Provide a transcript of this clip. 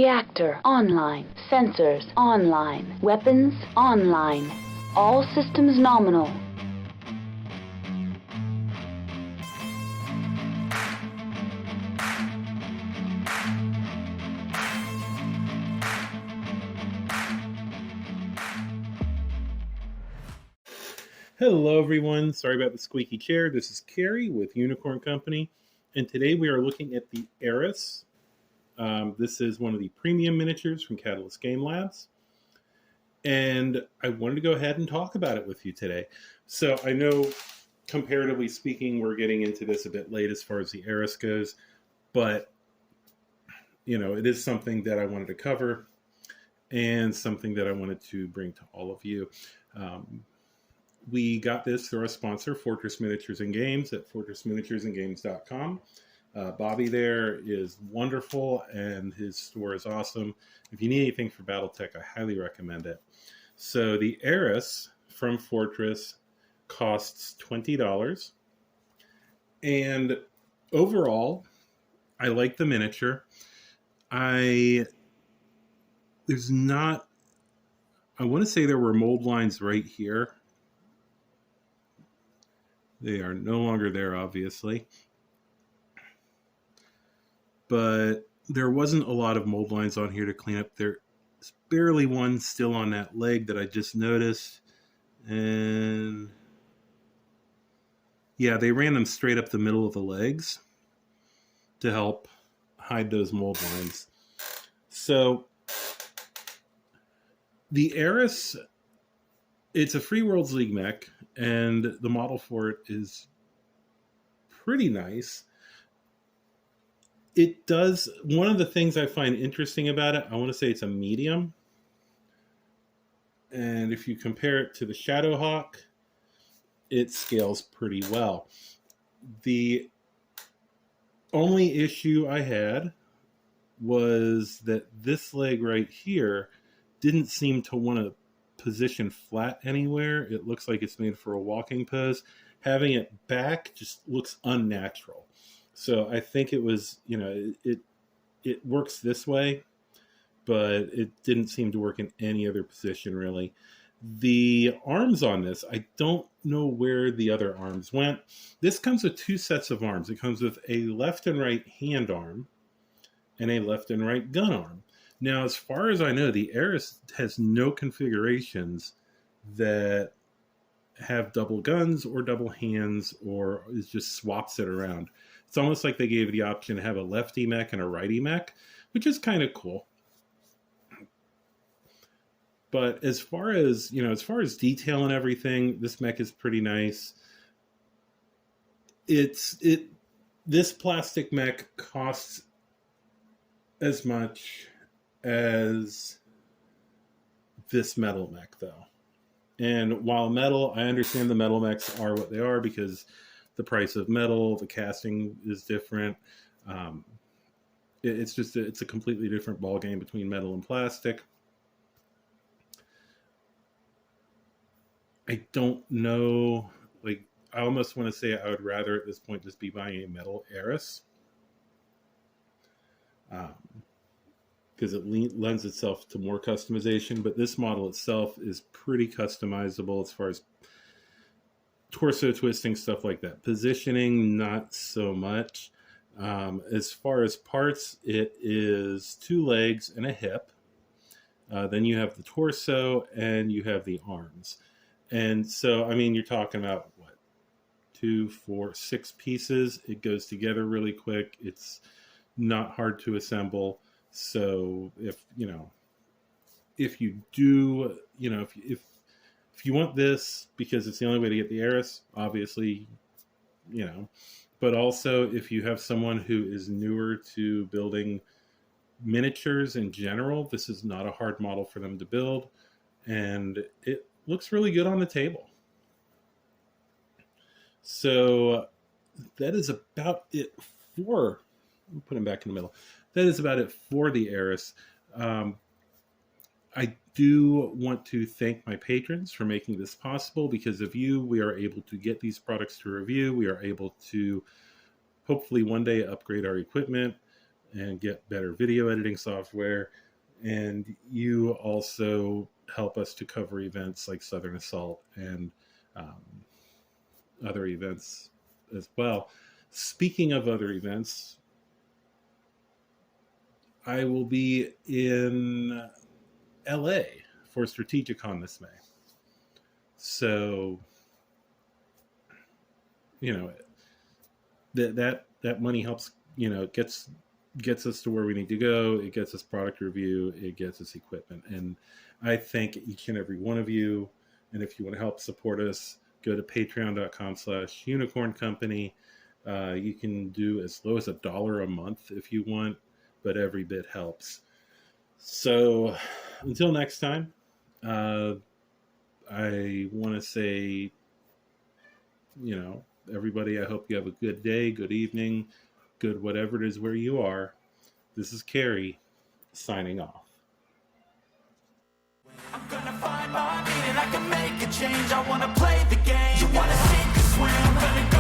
Reactor online. Sensors online. Weapons online. All systems nominal. Hello everyone, sorry about the squeaky chair. This is Carrie with Unicorn Company, and today we are looking at the Eris. This is one of the premium miniatures from Catalyst Game Labs, and I wanted to go ahead and talk about it with you today. So I know, comparatively speaking, we're getting into this a bit late as far as the Eris goes, but it is something that I wanted to cover and something that I wanted to bring to all of you. We got this through our sponsor, Fortress Miniatures and Games, at fortressminiaturesandgames.com. Bobby there is wonderful, and his store is awesome. If you need anything for BattleTech, I highly recommend it. So the Eris from Fortress costs $20. And overall, I like the miniature. I want to say there were mold lines right here. They are no longer there, obviously. But there wasn't a lot of mold lines on here to clean up. There's barely one still on that leg that I just noticed. And yeah, they ran them straight up the middle of the legs to help hide those mold lines. So the Eris, it's a Free Worlds League mech, and the model for it is pretty nice. It does, one of the things I find interesting about it, I want to say it's a medium. And if you compare it to the Shadowhawk, it scales pretty well. The only issue I had was that this leg right here didn't seem to want to position flat anywhere. It looks like it's made for a walking pose. Having it back just looks unnatural. So I think it was, it works this way, but it didn't seem to work in any other position really. The arms on this, I don't know where the other arms went. This comes with two sets of arms. It comes with a left and right hand arm and a left and right gun arm. Now, as far as I know, the Eris has no configurations that have double guns or double hands, or it just swaps it around. It's almost like they gave the option to have a lefty mech and a righty mech, which is kind of cool. But as far as detail and everything, this mech is pretty nice. This plastic mech costs as much as this metal mech, though. And while metal, I understand the metal mechs are what they are because the price of metal, the casting is different. It's a completely different ballgame between metal and plastic. I don't know, I almost want to say I would rather at this point just be buying a metal Eris. Because it lends itself to more customization, but this model itself is pretty customizable as far as torso twisting, stuff like that. Positioning, not so much. As far as parts, it is 2 legs and a hip. Then you have the torso and you have the arms. And so, you're talking about, 2, 4, 6 pieces. It goes together really quick. It's not hard to assemble. So if you do, if you want this because it's the only way to get the Eris, obviously, but also if you have someone who is newer to building miniatures in general, this is not a hard model for them to build, and it looks really good on the table. So that is about it for, I'll put him back in the middle. That is about it for the Eris. I do want to thank my patrons for making this possible. Because of you, we are able to get these products to review. We are able to hopefully one day upgrade our equipment. and get better video editing software. And you also help us to cover events like Southern Assault and other events as well. Speaking of other events, I will be in LA for Strategicon this May. So, you know, that money helps, you know, gets us to where we need to go. It gets us product review. It gets us equipment. And I thank each and every one of you. And if you want to help support us, go to patreon.com/unicorn company. You can do as low as $1 a month if you want, but every bit helps. So until next time, I want to say, you know, everybody, I hope you have a good day, good evening, good whatever it is where you are. This is Carrie signing off. I'm gonna find my meaning, I can make a change. I wanna play the game. You wanna sink or swim? I'm gonna go